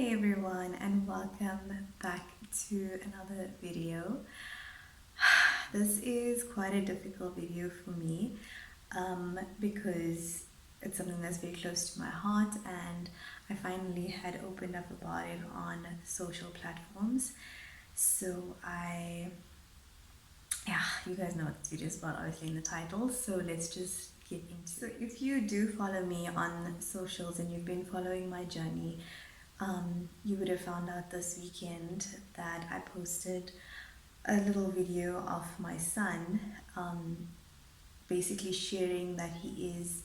Hey everyone, and welcome back to another video. This is quite a difficult video for me because it's something that's very close to my heart, and I finally had opened up about it on social platforms. So you guys know what this video is about, obviously, in the title. So let's just get into it. So if you do follow me on socials and you've been following my journey, you would have found out this weekend that I posted a little video of my son, basically sharing that he is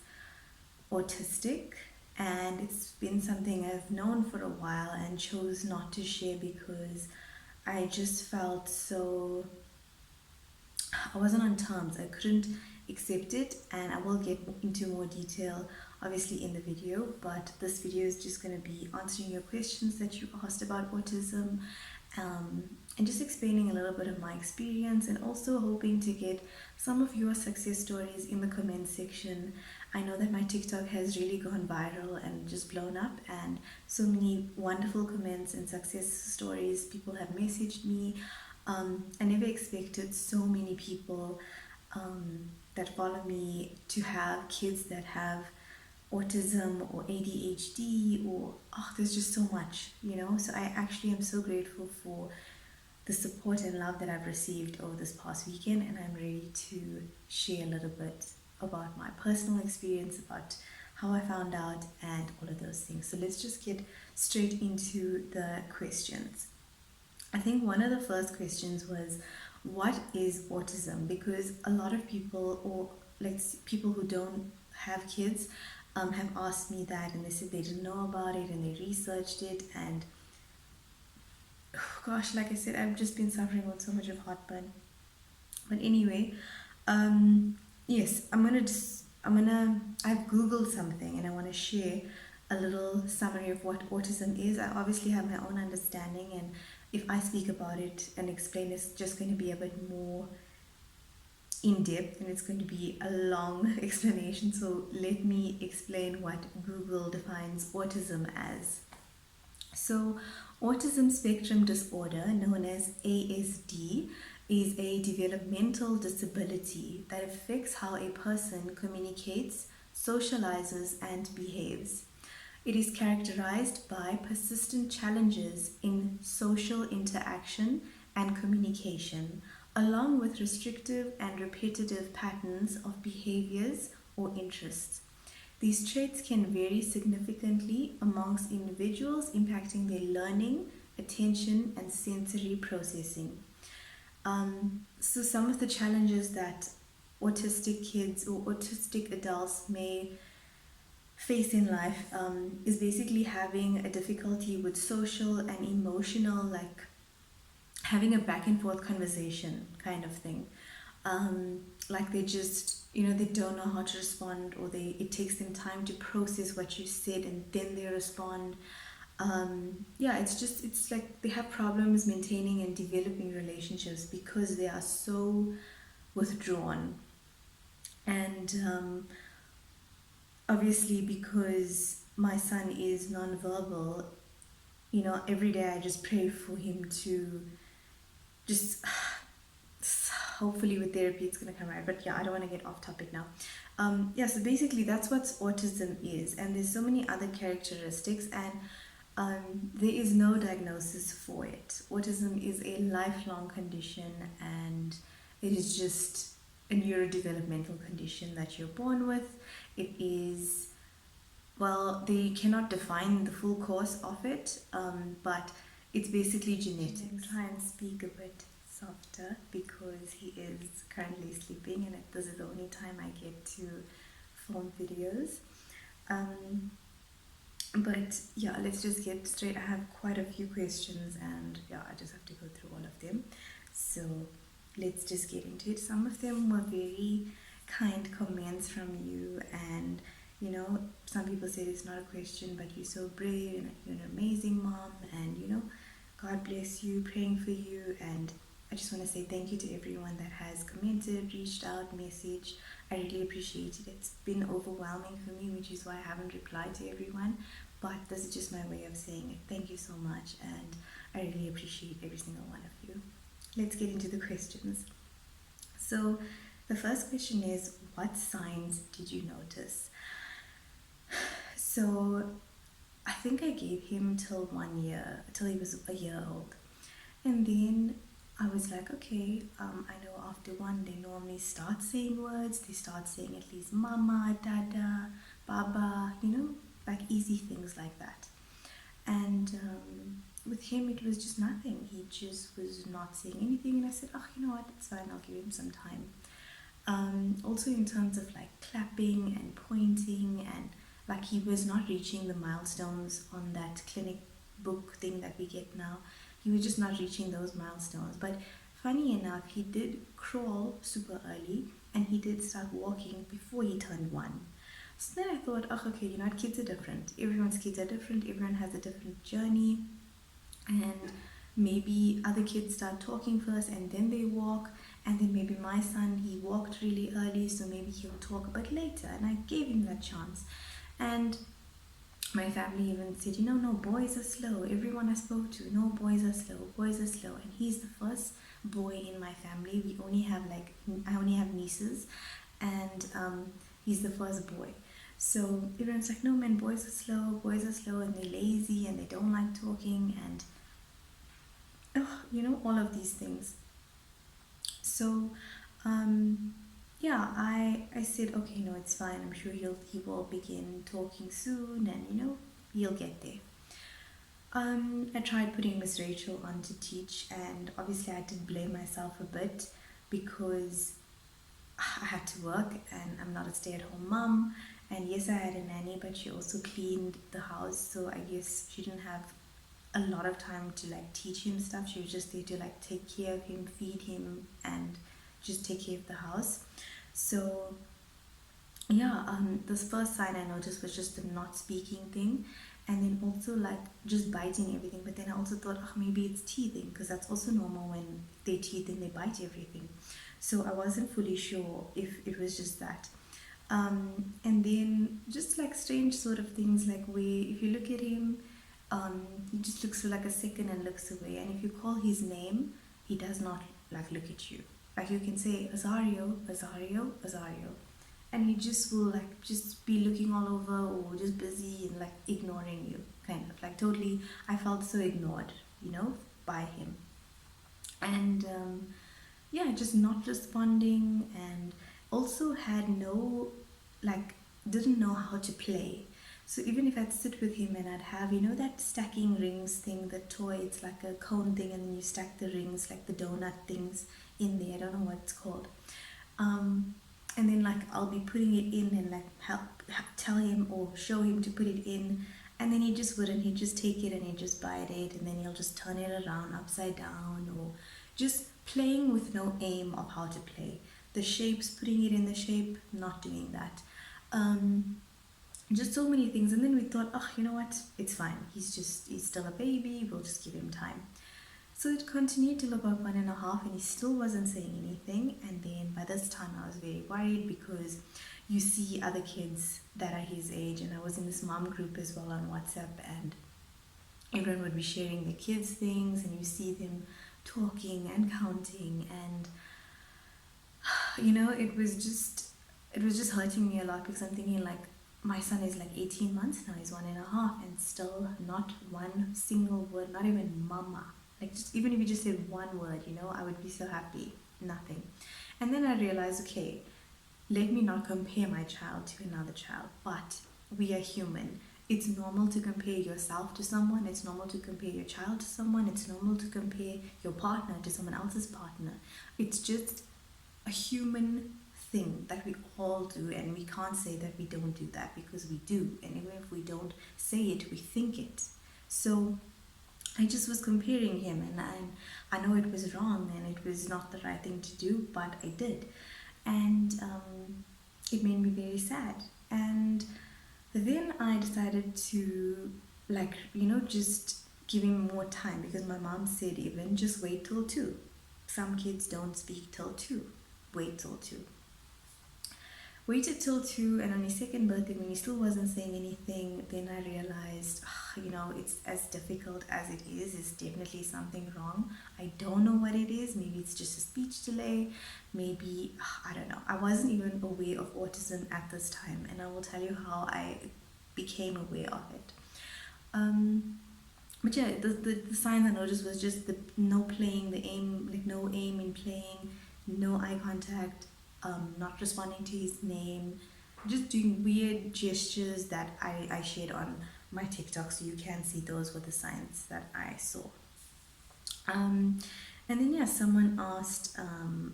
autistic, and it's been something I've known for a while and chose not to share because I just felt I wasn't on terms. I couldn't accept it, and I will get into more detail obviously in the video, but this video is just going to be answering your questions that you asked about autism, and just explaining a little bit of my experience, and also hoping to get some of your success stories in the comment section. I know that my TikTok has really gone viral and just blown up, and so many wonderful comments and success stories. People have messaged me. I never expected so many people that follow me to have kids that have autism or ADHD, or there's just so much, so I actually am so grateful for the support and love that I've received over this past weekend, and I'm ready to share a little bit about my personal experience, about how I found out, and all of those things. So let's just get straight into the questions. I think one of the first questions was, what is autism? Because a lot of people, or like people who don't have kids, have asked me that, and they said they didn't know about it and they researched it, and gosh, like I said, I've just been suffering with so much of heartburn. But anyway, yes, I've googled something, and I want to share a little summary of what autism is. I obviously have my own understanding, and if I speak about it and explain, it's just going to be a bit more in depth, and it's going to be a long explanation. So let me explain what Google defines autism as. So autism spectrum disorder, known as ASD, is a developmental disability that affects how a person communicates, socializes, and behaves. It is characterized by persistent challenges in social interaction and communication, along with restrictive and repetitive patterns of behaviors or interests. These traits can vary significantly amongst individuals, impacting their learning, attention, and sensory processing. So some of the challenges that autistic kids or autistic adults may face in life is basically having a difficulty with social and emotional, like having a back and forth conversation kind of thing. Like they just, they don't know how to respond, or it takes them time to process what you said and then they respond. It's like they have problems maintaining and developing relationships because they are so withdrawn. And obviously, because my son is nonverbal, every day I just pray for him to just hopefully with therapy it's going to come right. But I don't want to get off topic now. So basically that's what autism is, and there's so many other characteristics, and there is no diagnosis for it. Autism is a lifelong condition, and it is just a neurodevelopmental condition that you're born with. It is, they cannot define the full course of it, but it's basically genetic. I'll try and speak a bit softer because he is currently sleeping, and this is the only time I get to film videos. But let's just get straight. I have quite a few questions, and I just have to go through all of them. So let's just get into it. Some of them were very kind comments from you, and some people said it's not a question, but you're so brave and you're an amazing mom, and God bless you, praying for you. And I just want to say thank you to everyone that has commented, reached out, messaged. I really appreciate it. It's been overwhelming for me, which is why I haven't replied to everyone, but this is just my way of saying it. Thank you so much, and I really appreciate every single one of you. Let's get into the questions. So the first question is, what signs did you notice? So I think I gave him till 1 year, till he was a year old. And then I was like, okay, I know after one, they normally start saying words. They start saying at least mama, dada, baba, like easy things like that. And with him, it was just nothing. He just was not saying anything. And I said, oh, you know what, it's fine, I'll give him some time. Also in terms of like clapping and pointing, and like he was not reaching the milestones on that clinic book thing that we get now. He was just not reaching those milestones. But funny enough, he did crawl super early, and he did start walking before he turned 1. So then I thought, oh, okay, you know what, kids are different. Everyone's kids are different. Everyone has a different journey. And maybe other kids start talking first and then they walk. And then maybe my son, he walked really early, so maybe he'll talk a bit later. And I gave him that chance. And my family even said, no, boys are slow. Everyone I spoke to, no, boys are slow, boys are slow. And he's the first boy in my family. I only have nieces, and he's the first boy. So everyone's like, no man, boys are slow, and they're lazy, and they don't like talking, and all of these things. So I said, okay, no, it's fine. I'm sure he will begin talking soon, and he'll get there. I tried putting Miss Rachel on to teach, and obviously I did blame myself a bit because I had to work and I'm not a stay-at-home mom. And yes, I had a nanny, but she also cleaned the house, so I guess she didn't have a lot of time to like teach him stuff. She was just there to like take care of him, feed him, and just take care of the house. So this first sign I noticed was just the not speaking thing, and then also like just biting everything. But then I also thought, oh, maybe it's teething, because that's also normal. When they teeth and they bite everything. So I wasn't fully sure if it was just that. And then just like strange sort of things, like where if you look at him, he just looks for like a second and looks away. And if you call his name, he does not like look at you. Like you can say Azario, Azario, Azario, and he just will like just be looking all over, or just busy and like ignoring you, kind of like totally. I felt so ignored, by him. And just not responding, and also had no, like, didn't know how to play. So even if I'd sit with him and I'd have, that stacking rings thing, the toy, it's like a cone thing, and then you stack the rings, like the donut things in there, I don't know what it's called. And then like I'll be putting it in and like tell him or show him to put it in, and then he just wouldn't. He'd just take it and he'd just bite it, and then he'll just turn it around upside down, or just playing with no aim of how to play. The shapes, putting it in the shape, not doing that. Just so many things. And then we thought, oh, you know what, it's fine. He's still a baby, we'll just give him time. So it continued till about 1.5, and he still wasn't saying anything. And then by this time I was very worried, because you see other kids that are his age, and I was in this mom group as well on WhatsApp, and everyone would be sharing their kids things, and you see them talking and counting, and it was just hurting me a lot, because I'm thinking like, my son is like 18 months now, he's 1.5, and still not one single word, not even mama. Like, just even if you just said one word, I would be so happy. Nothing. And then I realized, okay, let me not compare my child to another child, but we are human. It's normal to compare yourself to someone. It's normal to compare your child to someone. It's normal to compare your partner to someone else's partner. It's just a human thing that we all do, and we can't say that we don't do that, because we do. And even if we don't say it, we think it. So I just was comparing him, and I know it was wrong and it was not the right thing to do, but I did. And it made me very sad. And then I decided to, like, just give him more time, because my mom said, even just wait till 2. Some kids don't speak till 2. Wait till 2. waited till 2, and on his second birthday, when he still wasn't saying anything, then I realized, it's as difficult as it is, it's definitely something wrong. I don't know what it is. Maybe it's just a speech delay. Maybe, I don't know. I wasn't even aware of autism at this time, and I will tell you how I became aware of it. But yeah, the signs I noticed was just the no playing, the aim, like no aim in playing, no eye contact, not responding to his name, just doing weird gestures that I shared on my TikTok, so you can see those were the signs that I saw. And then yeah, someone asked,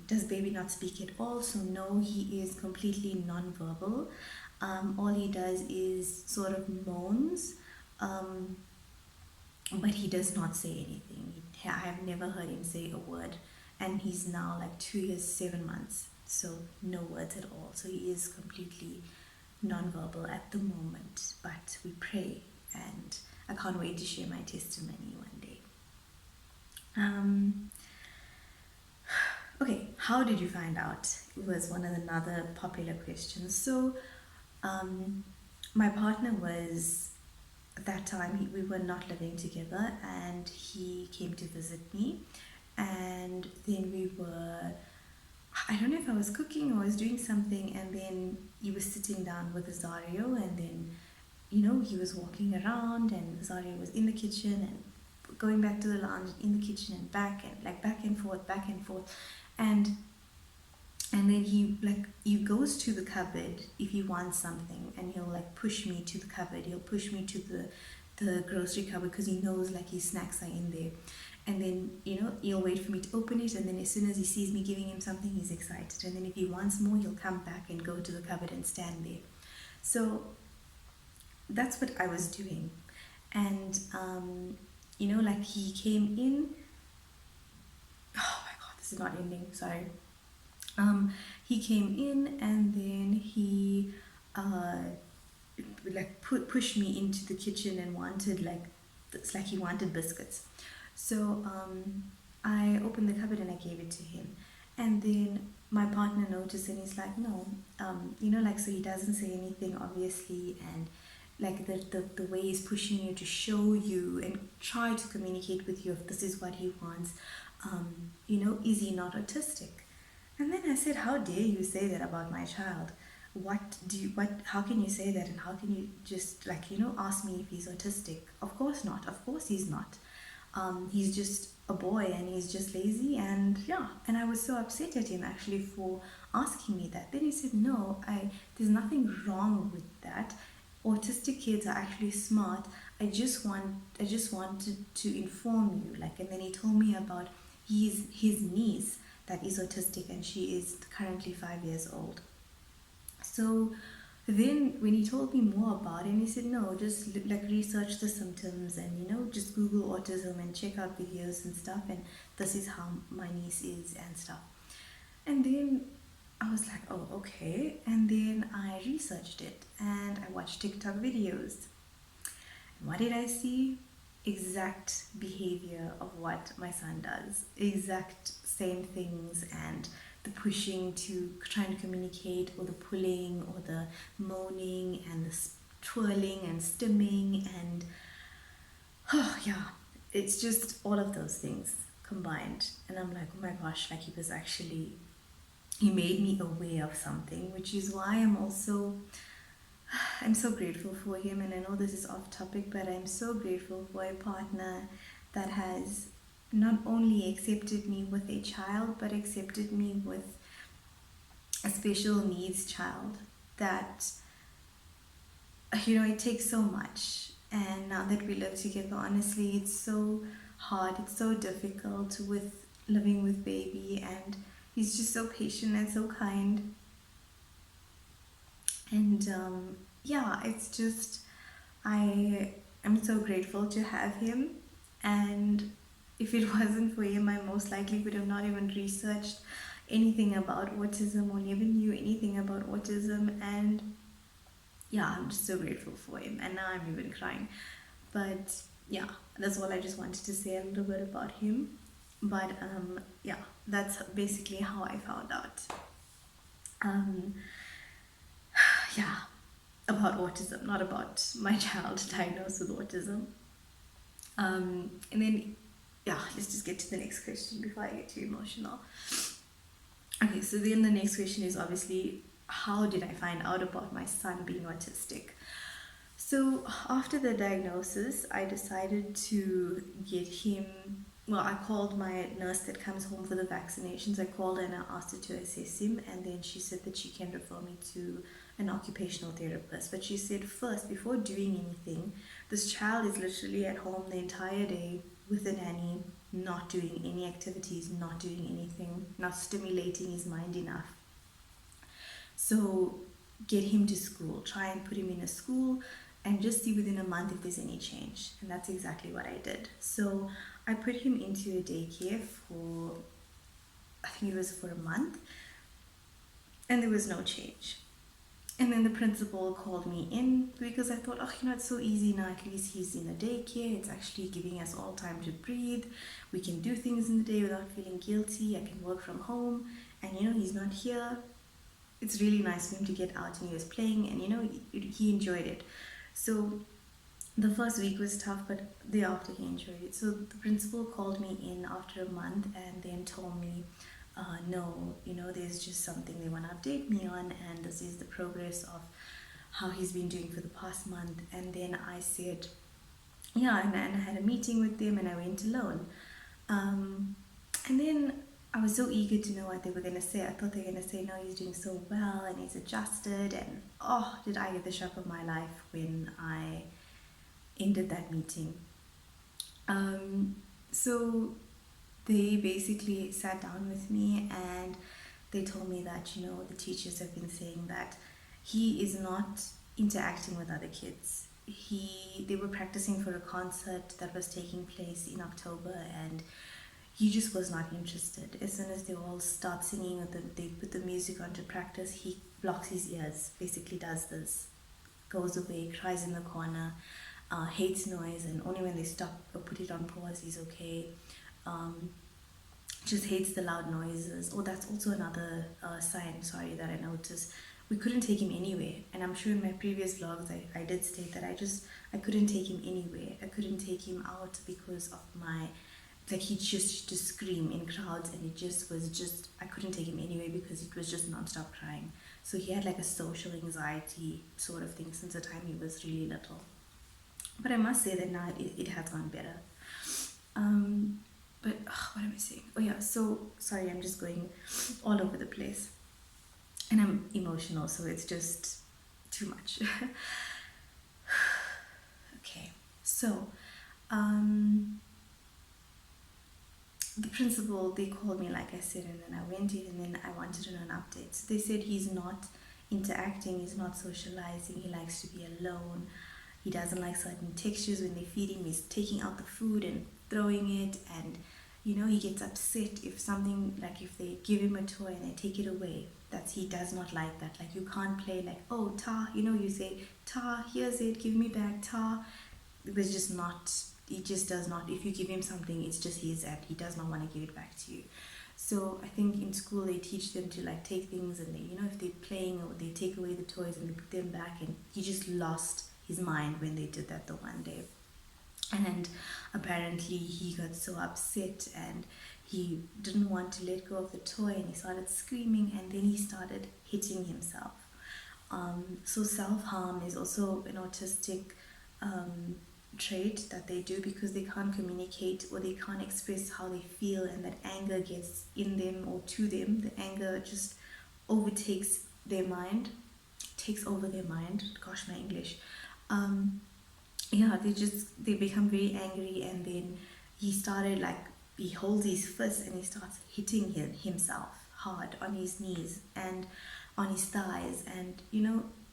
does baby not speak at all? So no, he is completely non-verbal. All he does is sort of moans, but he does not say anything. I have never heard him say a word, and he's now like 2 years 7 months, so no words at all. So he is completely non-verbal at the moment, but we pray, and I can't wait to share my testimony one day. Okay, how did you find out? It was one of the other popular questions. So my partner was, at that time, we were not living together, and he came to visit me, and then I don't know if I was cooking or I was doing something, and then he was sitting down with Zario, and then he was walking around, and Zario was in the kitchen and going back to the lounge, in the kitchen and back, and like back and forth, and then he goes to the cupboard if he wants something, and he'll like push me to the cupboard. He'll push me to the grocery cupboard because he knows like his snacks are in there. And then he'll wait for me to open it, and then as soon as he sees me giving him something, he's excited. And then if he wants more, he'll come back and go to the cupboard and stand there. So that's what I was doing. And like he came in. Oh my god, this is not ending, sorry. He came in, and then he pushed me into the kitchen and wanted he wanted biscuits. So I opened the cupboard and I gave it to him, and then my partner noticed, and he's like, no, so he doesn't say anything obviously, and like the way he's pushing you to show you and try to communicate with you if this is what he wants, is he not autistic? And then I said, how dare you say that about my child? How can you say that, and how can you just ask me if he's autistic? Of course not. Of course he's not. He's just a boy, and he's just lazy, and yeah. And I was so upset at him actually for asking me that. Then he said, no, there's nothing wrong with that. Autistic kids are actually smart. I just wanted to inform you. And then he told me about his niece that is autistic, and she is currently 5 years old. So then when he told me more about it, he said, no, just research the symptoms, and just Google autism and check out videos and stuff, and this is how my niece is and stuff. And then I was like, oh, okay. And then I researched it, and I watched TikTok videos. And what did I see? Exact behavior of what my son does. Exact same things, and the pushing to trying to communicate, or the pulling, or the moaning, and the twirling and stimming, and it's just all of those things combined. And I'm like, oh my gosh, he made me aware of something, which is why I'm so grateful for him. And I know this is off topic, but I'm so grateful for a partner that has not only accepted me with a child, but accepted me with a special needs child. That it takes so much. And now that we live together, honestly, it's so hard, it's so difficult with living with baby, and he's just so patient and so kind. And it's just, I am so grateful to have him. And if it wasn't for him, I most likely would have not even researched anything about autism, or never knew anything about autism. And I'm just so grateful for him. And now I'm even crying. But that's all I just wanted to say a little bit about him. But that's basically how I found out. yeah, about autism, not about my child diagnosed with autism. And then, yeah, let's just get to the next question before I get too emotional. Okay, so then the next question is obviously, how did I find out about my son being autistic? So after the diagnosis, I decided to get him. Well, I called my nurse that comes home for the vaccinations. I called her and I asked her to assess him, and then she said that she can refer me to an occupational therapist. But she said first, before doing anything, this child is literally at home the entire day with a nanny, not doing any activities, not doing anything, not stimulating his mind enough. So get him to school, try and put him in a school and just see within a month if there's any change. And that's exactly what I did. So I put him into a daycare for, I think it was for a month, and there was no change. And then the principal called me in because I thought, oh, it's so easy now. At least he's in a daycare. It's actually giving us all time to breathe. We can do things in the day without feeling guilty. I can work from home. And, he's not here. It's really nice for him to get out, and he was playing, and he enjoyed it. So the first week was tough, but thereafter he enjoyed it. So the principal called me in after a month and then told me, no, there's just something they want to update me on, and this is the progress of how he's been doing for the past month. And then I said, yeah, and I had a meeting with them, and I went alone. And then I was so eager to know what they were going to say. I thought they were going to say, no, he's doing so well and he's adjusted. And oh, did I get the shock of my life when I ended that meeting. So they basically sat down with me and they told me that, the teachers have been saying that he is not interacting with other kids. They were practicing for a concert that was taking place in October, and he just was not interested. As soon as they all start singing or they put the music on to practice, he blocks his ears, basically does this, goes away, cries in the corner, hates noise, and only when they stop or put it on pause, he's okay. Just hates the loud noises. Oh, that's also another sign, that I noticed. We couldn't take him anywhere, and I'm sure in my previous vlogs I did state that I couldn't take him anywhere. I couldn't take him out because of he just to scream in crowds, and I couldn't take him anyway because it was just non-stop crying. So he had like a social anxiety sort of thing since the time he was really little. But I must say that now it has gone better. But what am I saying? Oh yeah, so sorry, I'm just going all over the place. And I'm emotional, so it's just too much. Okay, so the principal, they called me like I said, and then I went in and then I wanted to know an update. So they said he's not interacting, he's not socializing, he likes to be alone, he doesn't like certain textures when they feed him, he's taking out the food and throwing it, and he gets upset if something, like if they give him a toy and they take it away. He does not like that. Like you can't play like, oh, Ta, you say, Ta, here's it, give me back, Ta. It was just not, he just does not, if you give him something, it's just his and he does not want to give it back to you. So I think in school they teach them to like take things and they, if they're playing, or they take away the toys and they put them back, and he just lost his mind when they did that the one day. And apparently he got so upset and he didn't want to let go of the toy, and he started screaming, and then he started hitting himself. So self-harm is also an autistic trait that they do because they can't communicate or they can't express how they feel, and that anger gets in them or to them. The anger just overtakes their mind, takes over their mind. Gosh, my English. They become very angry, and then he holds his fist and he starts hitting himself hard on his knees and on his thighs, and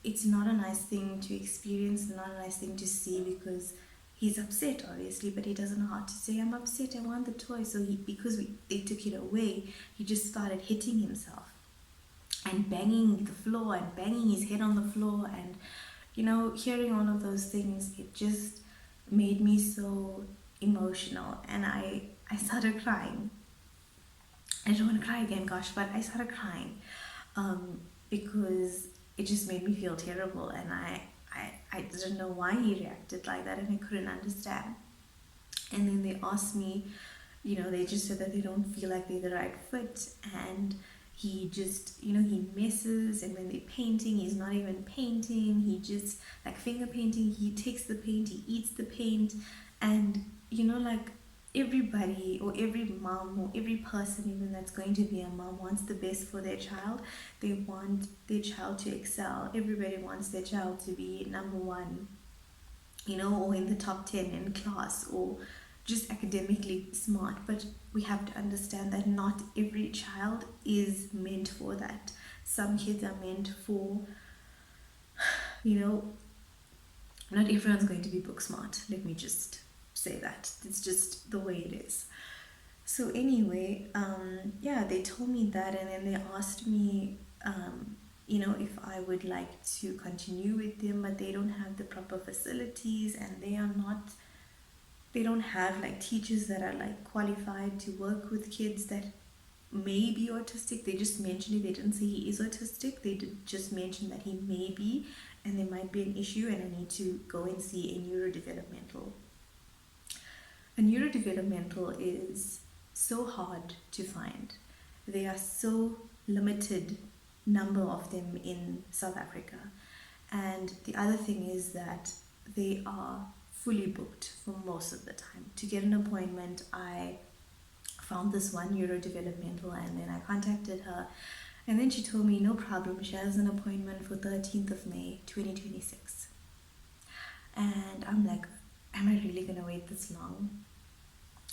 it's not a nice thing to experience, not a nice thing to see, because he's upset obviously, but he doesn't know how to say, I'm upset, I want the toy. So they took it away, he just started hitting himself and banging the floor and banging his head on the floor, and hearing all of those things, it just made me so emotional, and I started crying. I don't want to cry again, gosh, but I started crying because it just made me feel terrible, and I didn't know why he reacted like that, and I couldn't understand. And then they asked me, they just said that they don't feel like they're the right fit, and he just, he messes, and when they're painting, he's not even painting, he just, like finger painting, he takes the paint, he eats the paint, and, like, everybody or every mom or every person even that's going to be a mom wants the best for their child. They want their child to excel. Everybody wants their child to be number one, or in the top 10 in class, or just academically smart. But we have to understand that not every child is meant for that. Some kids are meant for, you know, not everyone's going to be book smart. Let me just say that. It's just the way it is. So anyway, yeah, they told me that, and then they asked me, if I would like to continue with them, but they don't have the proper facilities, and they don't have like teachers that are like qualified to work with kids that may be autistic. They just mentioned it. They didn't say he is autistic. They did just mention that he may be, and there might be an issue, and I need to go and see a neurodevelopmental. A neurodevelopmental is so hard to find. There are so limited number of them in South Africa. And the other thing is that they are fully booked for most of the time. To get an appointment, I found this one neurodevelopmental, and then I contacted her, and then she told me no problem, she has an appointment for 13th of May 2026. And I'm like, am I really gonna wait this long?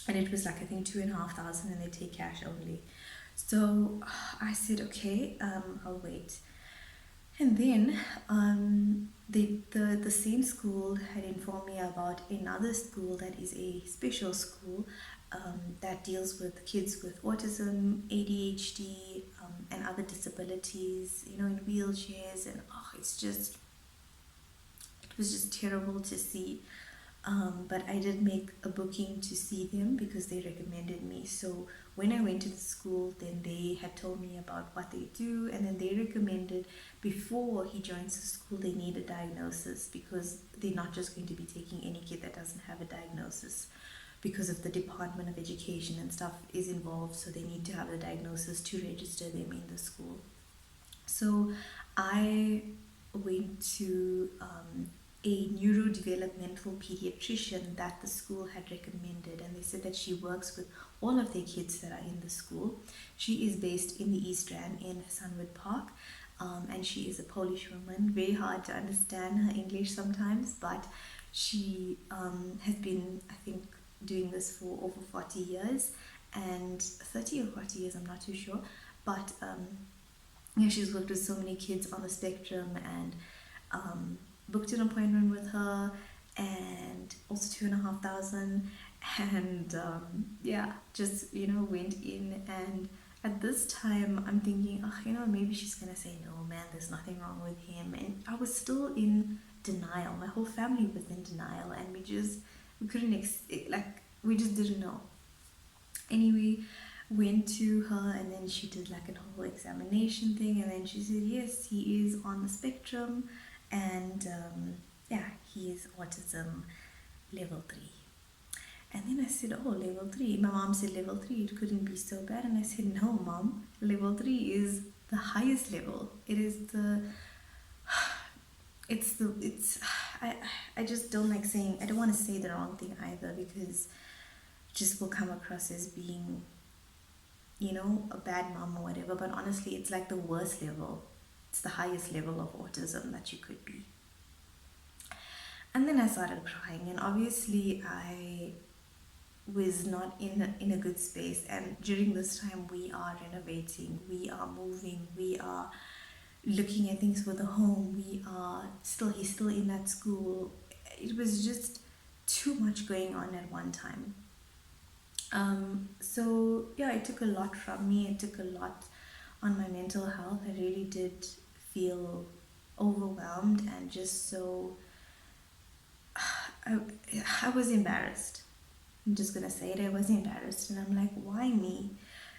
And it was like, I think 2,500, and they take cash only. So I said, okay, I'll wait. And then the same school had informed me about another school that is a special school that deals with kids with autism, ADHD, and other disabilities, in wheelchairs. And it was just terrible to see. But I did make a booking to see them because they recommended me. So when I went to the school, then they had told me about what they do, and then they recommended before he joins the school, they need a diagnosis, because they're not just going to be taking any kid that doesn't have a diagnosis, because of the Department of Education and stuff is involved. So they need to have a diagnosis to register them in the school. So I went to a neurodevelopmental pediatrician that the school had recommended, and they said that she works with all of their kids that are in the school. She is based in the East Rand in Sunwood Park, and she is a Polish woman. Very hard to understand her English sometimes, but she has been, I think, doing this for over 40 years, and 30 or 40 years, I'm not too sure, but yeah, she's worked with so many kids on the spectrum, and booked an appointment with her, and also 2,500, and yeah, just went in. And at this time I'm thinking, maybe she's gonna say, no man, there's nothing wrong with him. And I was still in denial. My whole family was in denial, and we couldn't we just didn't know. Anyway, went to her, and then she did like a whole examination thing, and then she said yes, he is on the spectrum, and yeah, he is autism level 3. And then I said, oh, level 3. My mom said level 3, it couldn't be so bad. And I said, no mom, level 3 is the highest level. It is I just don't like saying, I don't want to say the wrong thing either, because it just will come across as being a bad mom or whatever. But honestly, it's like the worst level. It's the highest level of autism that you could be. And then I started crying, and obviously I was not in a good space. And during this time, we are renovating, we are moving, we are looking at things for the home, he's still in that school. It was just too much going on at one time. So yeah, it took a lot from me. It took a lot on my mental health. I really did feel overwhelmed, and just so I was embarrassed. I'm just gonna say it. I was embarrassed, and I'm like, why me?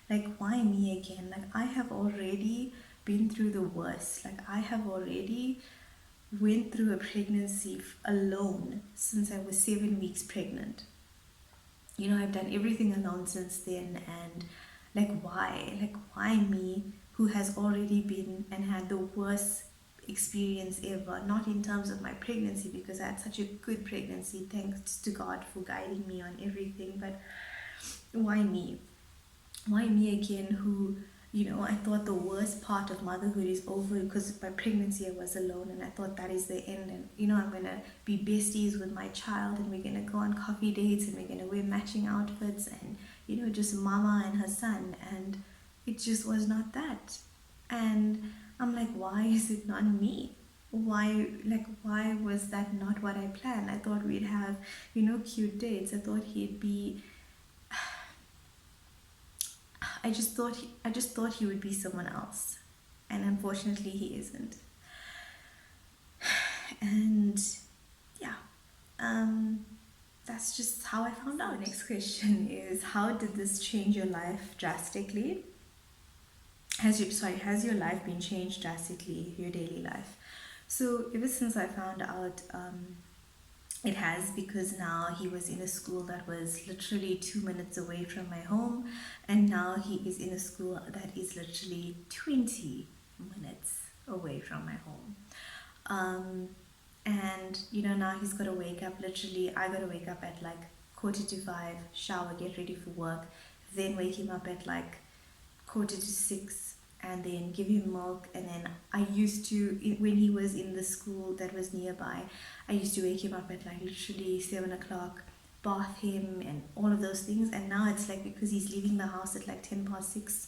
Like, why me again? Like, I have already been through the worst. Like, I have already went through a pregnancy alone since I was 7 weeks pregnant. You know, I've done everything alone since then, and why me, who has already been and had the worst experience ever? Not in terms of my pregnancy, because I had such a good pregnancy, thanks to God for guiding me on everything, but why me? Why me again, who, you know, I thought the worst part of motherhood is over, because my pregnancy I was alone, and I thought that is the end, and you know, I'm gonna be besties with my child, and we're gonna go on coffee dates, and we're gonna wear matching outfits, and you know, just mama and her son. And it just was not that. And I'm like, why is it not me? Why was that not what I planned? I thought we'd have, you know, cute dates. I thought he'd be, I just thought he would be someone else, and unfortunately he isn't. And yeah, that's just how I found out. Next question is, how did this change your life drastically? Has your life been changed drastically, your daily life? So ever since I found out, it has, because now he was in a school that was literally 2 minutes away from my home, and now he is in a school that is literally 20 minutes away from my home. And you know, now he's got to wake up, literally I got to wake up at like 4:45, shower, get ready for work, then wake him up at like 5:45, and then give him milk. And then I used to, when he was in the school that was nearby, I used to wake him up at like literally 7 o'clock, bath him and all of those things. And now it's like, because he's leaving the house at like 6:10,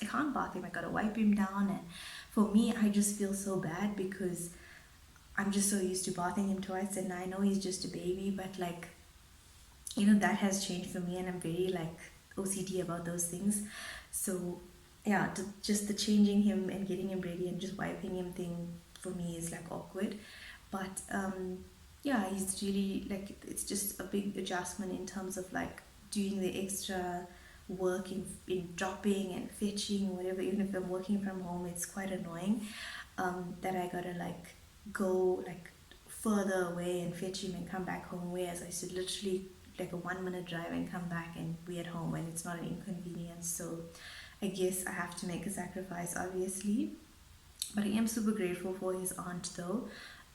I can't bath him, I gotta wipe him down. And for me, I just feel so bad, because I'm just so used to bathing him twice, and I know he's just a baby, but like, you know, that has changed for me, and I'm very like OCD about those things. So yeah, just the changing him and getting him ready and just wiping him thing for me is like awkward. But yeah, he's really like, it's just a big adjustment in terms of like doing the extra work in dropping and fetching or whatever. Even if I'm working from home, it's quite annoying that I gotta like go like further away and fetch him and come back home, whereas I should literally like a 1 minute drive and come back and be at home, and it's not an inconvenience. So I guess I have to make a sacrifice, obviously. But I am super grateful for his aunt though.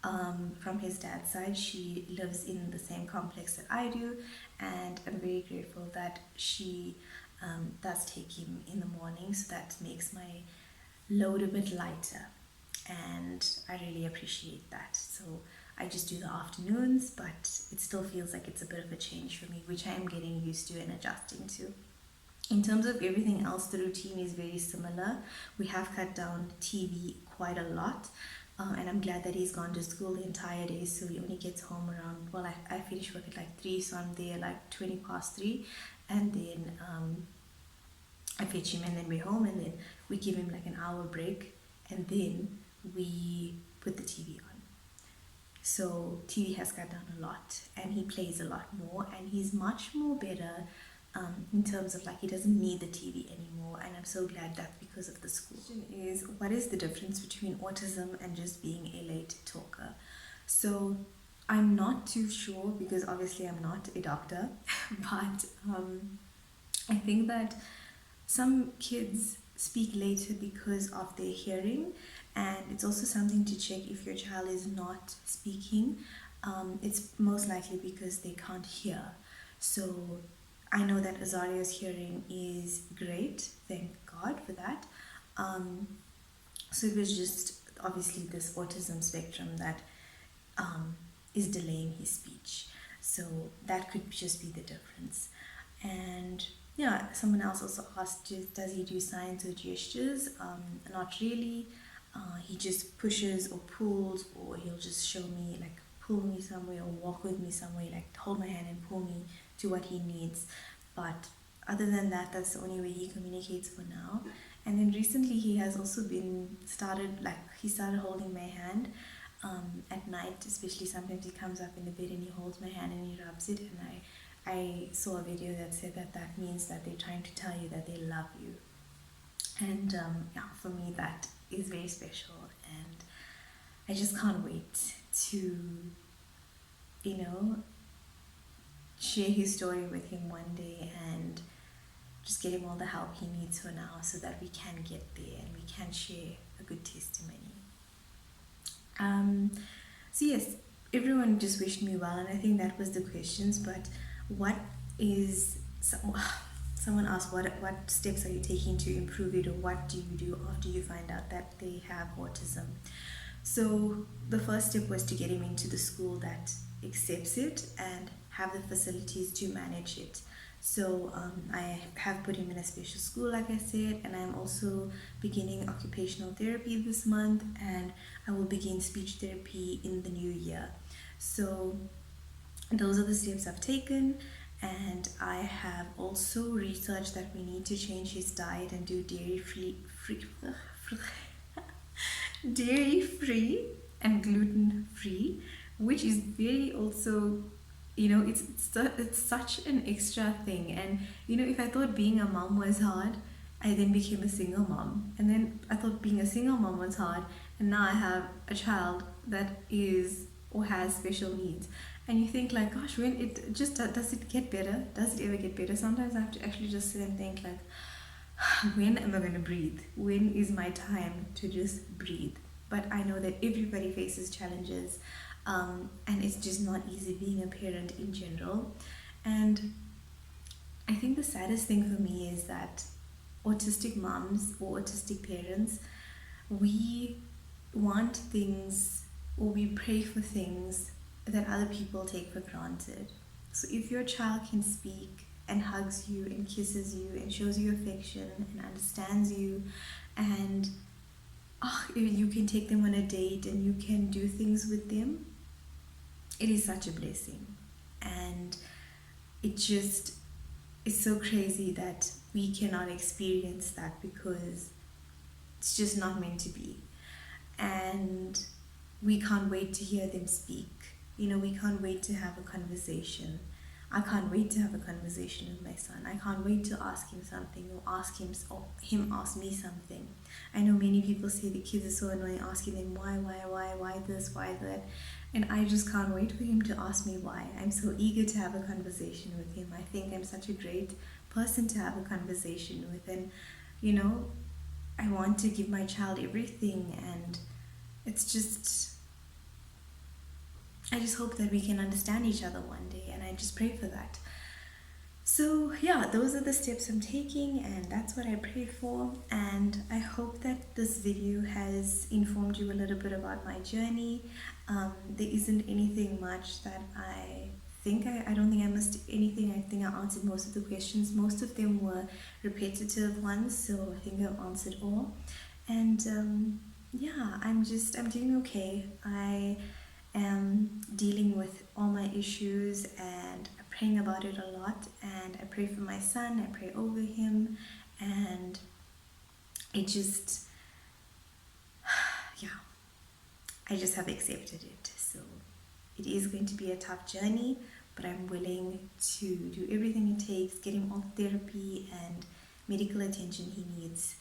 From his dad's side, she lives in the same complex that I do, and I'm very grateful that she does take him in the morning, so that makes my load a bit lighter, and I really appreciate that. So I just do the afternoons, but it still feels like it's a bit of a change for me, which I am getting used to and adjusting to. In terms of everything else, the routine is very similar. We have cut down TV quite a lot, and I'm glad that he's gone to school the entire day, so he only gets home around, well, I finish work at like 3, so I'm there like 3:20, and then I fetch him, and then we're home, and then we give him like an hour break, and then we put the TV on. So TV has cut down a lot, and he plays a lot more, and he's much more better in terms of like, he doesn't need the TV anymore, and I'm so glad that's because of the school. The question is, what is the difference between autism and just being a late talker? So I'm not too sure, because obviously I'm not a doctor, but I think that some kids speak later because of their hearing, and it's also something to check if your child is not speaking. It's most likely because they can't hear. So I know that Azaria's hearing is great, thank God for that. So it was just obviously this autism spectrum that is delaying his speech. So that could just be the difference. And yeah, someone else also asked, does he do signs or gestures? Not really. He just pushes or pulls, or he'll just show me, like pull me somewhere, or walk with me somewhere, like hold my hand and pull me to what he needs. But other than that, that's the only way he communicates for now. And then recently he has also started holding my hand at night, especially. Sometimes he comes up in the bed and he holds my hand and he rubs it, and I saw a video that said that means that they're trying to tell you that they love you. And yeah, for me that is very special, and I just can't wait to, you know, share his story with him one day and just get him all the help he needs for now so that we can get there and we can share a good testimony. Um, so yes, everyone just wished me well, and I think that was the questions. But what is someone asked, what steps are you taking to improve it, or what do you do after you find out that they have autism? So the first step was to get him into the school that accepts it and have the facilities to manage it. So I have put him in a special school, like I said, and I'm also beginning occupational therapy this month, and I will begin speech therapy in the new year. So those are the steps I've taken, and I have also researched that we need to change his diet and do dairy free and gluten free, which is very also, you know, it's such an extra thing. And you know, if I thought being a mom was hard, I then became a single mom, and then I thought being a single mom was hard, and now I have a child that is or has special needs. And you think like, gosh, when it just does it get better? Does it ever get better? Sometimes I have to actually just sit and think like, when am I going to breathe? When is my time to just breathe? But I know that everybody faces challenges, and it's just not easy being a parent in general. And I think the saddest thing for me is that autistic moms or autistic parents, we want things, or we pray for things that other people take for granted. So if your child can speak and hugs you and kisses you and shows you affection and understands you, and if you can take them on a date and you can do things with them, it is such a blessing. And it just is so crazy that we cannot experience that because it's just not meant to be. And we can't wait to hear them speak. You know, we can't wait to have a conversation. I can't wait to have a conversation with my son. I can't wait to ask him something, or ask him, or him ask me something. I know many people say the kids are so annoying, asking them why this, why that. And I just can't wait for him to ask me why. I'm so eager to have a conversation with him. I think I'm such a great person to have a conversation with. And, you know, I want to give my child everything, and it's just, I just hope that we can understand each other one day, and I just pray for that. So yeah, those are the steps I'm taking, and that's what I pray for. And I hope that this video has informed you a little bit about my journey. There isn't anything much that I don't think I missed anything. I think I answered most of the questions. Most of them were repetitive ones, so I think I've answered all. And yeah, I'm doing okay. I am dealing with all my issues, and I'm praying about it a lot. And I pray for my son, I pray over him, and it just, yeah, I just have accepted it. So it is going to be a tough journey, but I'm willing to do everything it takes, get him all the therapy and medical attention he needs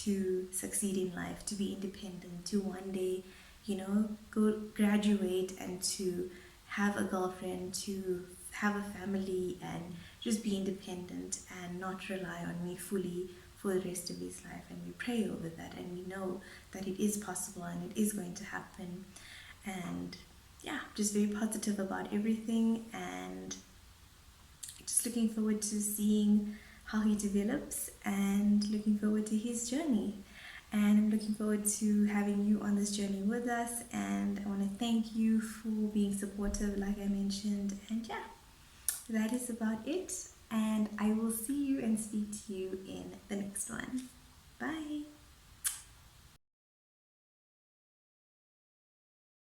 to succeed in life, to be independent, to one day, you know, go graduate and to have a girlfriend, to have a family, and just be independent and not rely on me fully for the rest of his life. And we pray over that, and we know that it is possible and it is going to happen. And yeah, just very positive about everything, and just looking forward to seeing how he develops, and looking forward to his journey. And I'm looking forward to having you on this journey with us. And I want to thank you for being supportive, like I mentioned. And yeah, that is about it. And I will see you and speak to you in the next one.